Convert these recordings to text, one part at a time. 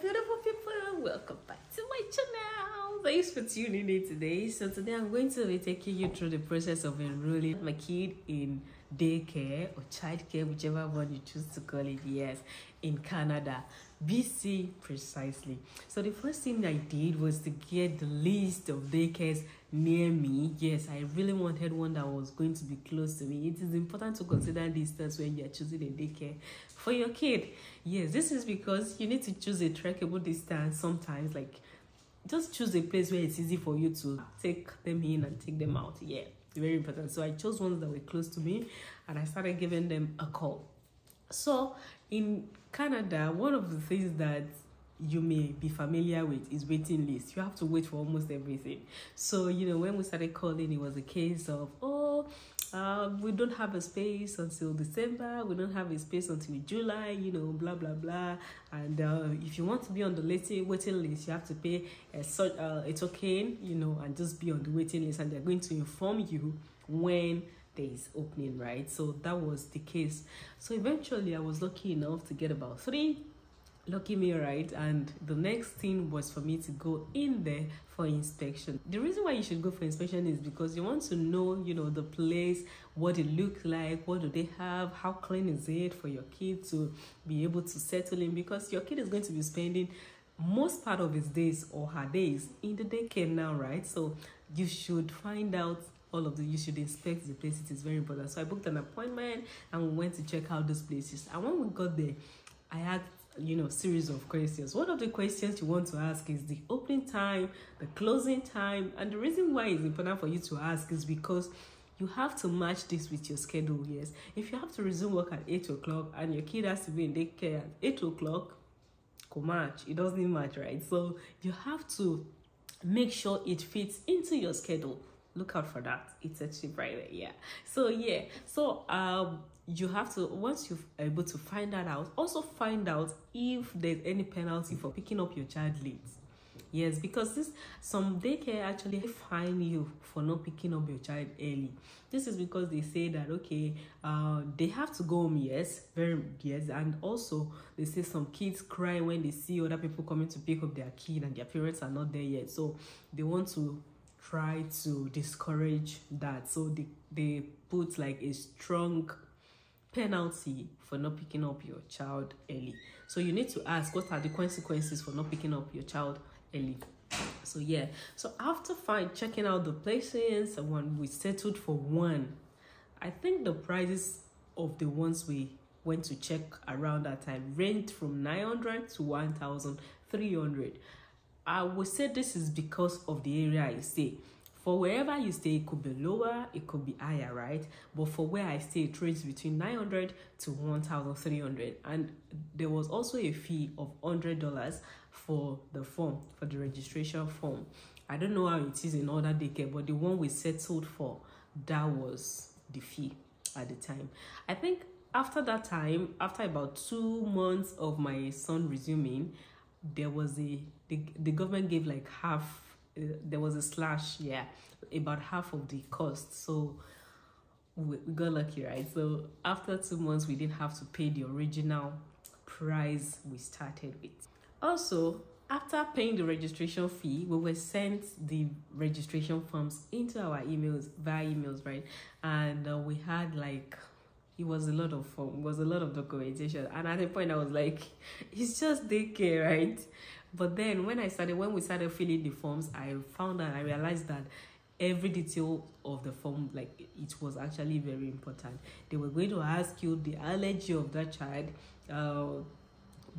beautiful people, welcome back to my channel. Thanks for tuning in today. So today I'm going to be taking you through the process of enrolling my kid in daycare or childcare, whichever one you choose to call it, yes, in Canada, BC precisely. So the first thing I did was to get the list of daycares near me. Yes, I really wanted one that was going to be close to me. It is important to consider distance when you're choosing a daycare for your kid. Yes, this is because you need to choose a trackable distance sometimes, like just choose a place where it's easy for you to take them in and take them out. Yeah, very important. So I chose ones that were close to me and I started giving them a call. So in Canada, one of the things that you may be familiar with is waiting list. You have to wait for almost everything. So, you know, when we started calling, it was a case of, we don't have a space until December, we don't have a space until July, you know, blah blah blah. And if you want to be on the waiting list, you have to pay a token, you know, and just be on the waiting list, and they're going to inform you when there is opening, right? So that was the case. So eventually I was lucky enough to get about 3. Lucky me, right? And the next thing was for me to go in there for inspection. The reason why you should go for inspection is because you want to know, you know, the place, what it looks like, what do they have, how clean is it for your kid to be able to settle in, because your kid is going to be spending most part of his days or her days in the daycare now, right? So you should find out all of the, you should inspect the place. It is very important. So I booked an appointment and we went to check out this places. And when we got there, I had, you know, series of questions. One of the questions you want to ask is the opening time, the closing time. And the reason why it's important for you to ask is because you have to match this with your schedule. Yes, if you have to resume work at 8 o'clock and your kid has to be in daycare at 8 o'clock, go match. It doesn't match, right? So you have to make sure it fits into your schedule. Look out for that. It's a chip right there. Yeah. So yeah. So you have to, once you're able to find that out, also find out if there's any penalty for picking up your child late. Yes, because some daycare actually fine you for not picking up your child early. This is because they say that, okay, they have to go home, yes, and also they say some kids cry when they see other people coming to pick up their kid and their parents are not there yet. So they want to try to discourage that. So they put like a strong penalty for not picking up your child early. So you need to ask, what are the consequences for not picking up your child early? So yeah, so after checking out the places, and when we settled for one, I think the prices of the ones we went to check around that time ranged from 900 to 1,300. I would say this is because of the area I stay. For wherever you stay, it could be lower, it could be higher, right? But for where I stay, it ranges between 900 to 1,300. And there was also a fee of $100 for the form, for the registration form. I don't know how it is in other daycare, but the one we settled for, that was the fee at the time. I think after that time, after about 2 months of my son resuming, there was the government gave like half. There was a slash, yeah, about half of the cost. So we got lucky, right? So after 2 months, we didn't have to pay the original price we started with. Also, after paying the registration fee, we were sent the registration forms into our emails, via emails, right? And we had like, it was a lot of form, it was a lot of documentation. And at the point I was like, it's just daycare, right? But then when we started filling the forms, I found out, I realized that every detail of the form, like, it was actually very important. They were going to ask you the allergy of that child,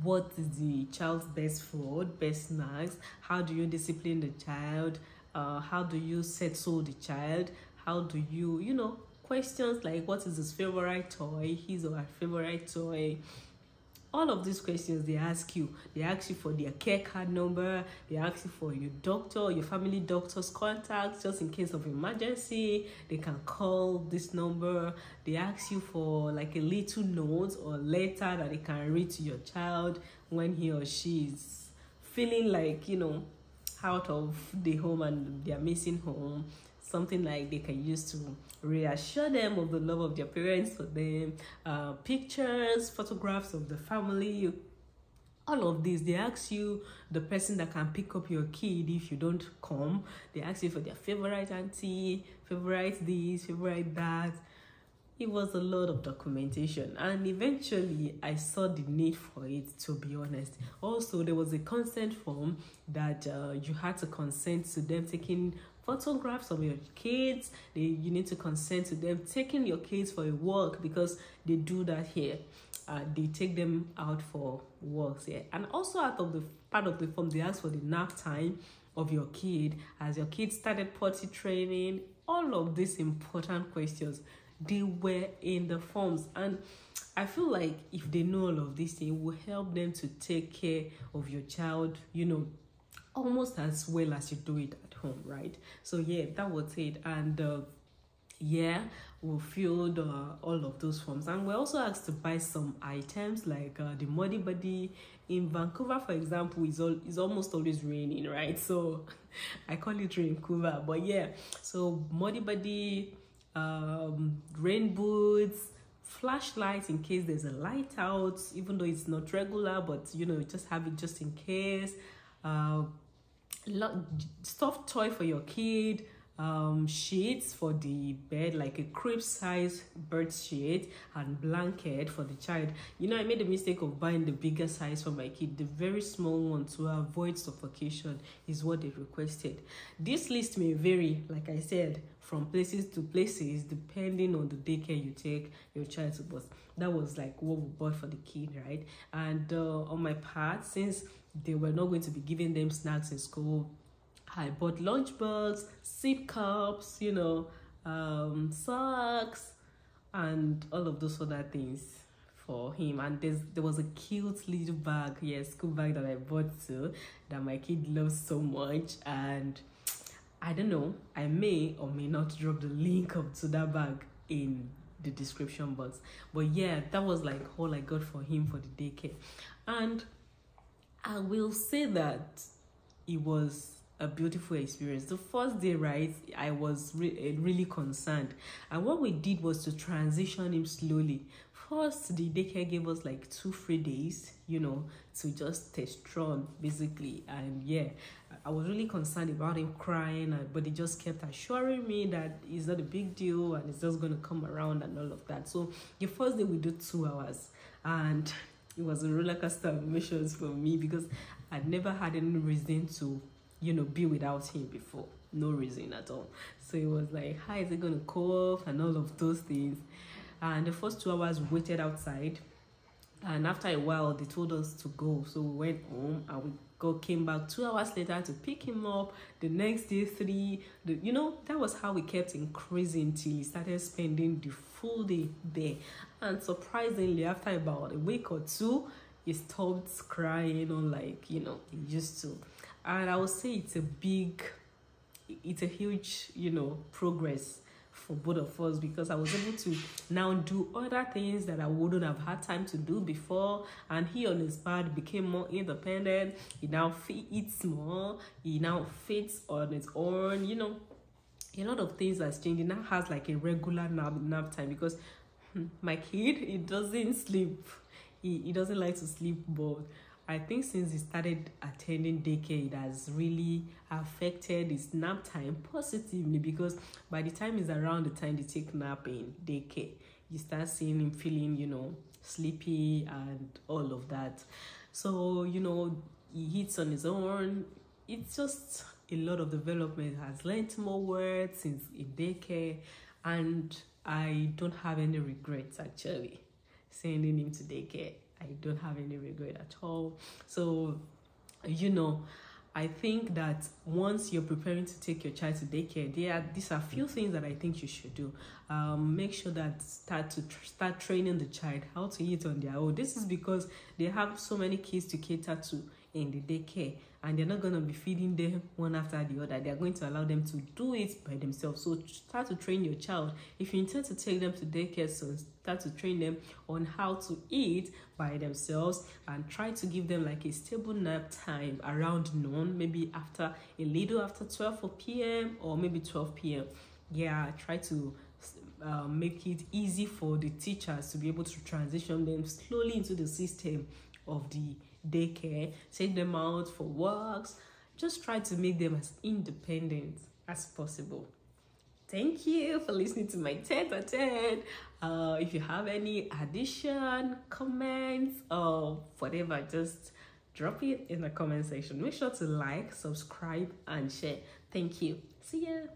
what is the child's best food, best snacks, how do you discipline the child, how do you settle the child, how do you, you know, questions like what is his favorite toy, his or her favorite toy. All of these questions they ask you. They ask you for their care card number. They ask you for your doctor, your family doctor's contact, just in case of emergency. They can call this number. They ask you for like a little note or letter that they can read to your child when he or she is feeling like, you know, out of the home and they're missing home. Something like they can use to reassure them of the love of their parents for them. Pictures, photographs of the family, all of this. They ask you the person that can pick up your kid if you don't come. They ask you for their favorite auntie, favorite this, favorite that. It was a lot of documentation, and eventually I saw the need for it, to be honest. Also, there was a consent form that you had to consent to them taking photographs of your kids. You need to consent to them taking your kids for a walk, because they do that here. They take them out for walks here. And also, out of the part of the form, they ask for the nap time of your kid. Has your kid started potty training? All of these important questions, they were in the forms. And I feel like if they know all of these things, it will help them to take care of your child, almost as well as you do it at home, right? So yeah, that was it. And yeah, we filled all of those forms, and we're also asked to buy some items like the Muddy Buddy. In Vancouver, for example, is almost always raining, right? So I call it Vancouver, but yeah, so Muddy Buddy, rain boots, flashlights in case there's a light out, even though it's not regular, but just have it just in case. Stuffed toy for your kid, sheets for the bed, like a crib size bird sheet, and blanket for the child. I made the mistake of buying the bigger size for my kid. The very small one, to avoid suffocation, is what they requested. This list may vary, like I said, from places to places, depending on the daycare you take your child to. But that was like what we bought for the kid, right? And on my part, since they were not going to be giving them snacks in school, I bought lunch bags, sip cups, socks, and all of those other things for him. And there was a cute little bag, school bag, that I bought too, that my kid loves so much. And I don't know, I may or may not drop the link up to that bag in the description box. But yeah, that was like all I got for him for the daycare. And I will say that it was a beautiful experience. The first day, right, I was really concerned, and what we did was to transition him slowly. First, the daycare gave us like 2 free days, to just test run basically. And yeah, I was really concerned about him crying, but he just kept assuring me that it's not a big deal and it's just going to come around and all of that. So the first day we did 2 hours, and it was a roller coaster of emotions for me, because I'd never had any reason to be without him before. No reason at all. So it was like, how is it gonna cough and all of those things. And the first 2 hours we waited outside, and after a while they told us to go, so we went home, and we came back 2 hours later to pick him up. The next day 3. That was how we kept increasing till he started spending the full day there. And surprisingly, after about a week or 2, he stopped crying, unlike he used to. And I would say it's a huge, progress for both of us, because I was able to now do other things that I wouldn't have had time to do before. And he on his part became more independent. He now eats more. He now fits on his own. A lot of things has changed. He now has like a regular nap time, because my kid, he doesn't sleep. He doesn't like to sleep, but I think since he started attending daycare, it has really affected his nap time positively, because by the time it's around the time they take nap in daycare, you start seeing him feeling, sleepy and all of that. So, he eats on his own. It's just a lot of development. Has learned more words since in daycare, and I don't have any regrets actually sending him to daycare. I don't have any regret at all. So, I think that once you're preparing to take your child to daycare, these are few things that I think you should do. Make sure that start training the child how to eat on their own. This is because they have so many kids to cater to in the daycare, and they're not going to be feeding them one after the other. They're going to allow them to do it by themselves. So start to train your child. If you intend to take them to daycare, so start to train them on how to eat by themselves, and try to give them like a stable nap time around noon, maybe after 12 p.m. or maybe 12 p.m. Yeah, try to make it easy for the teachers to be able to transition them slowly into the system of the daycare, take them out for walks. Just try to make them as independent as possible. Thank you for listening to my tete-a-tete. If you have any addition, comments, or whatever, just drop it in the comment section. Make sure to like, subscribe, and share. Thank you. See ya.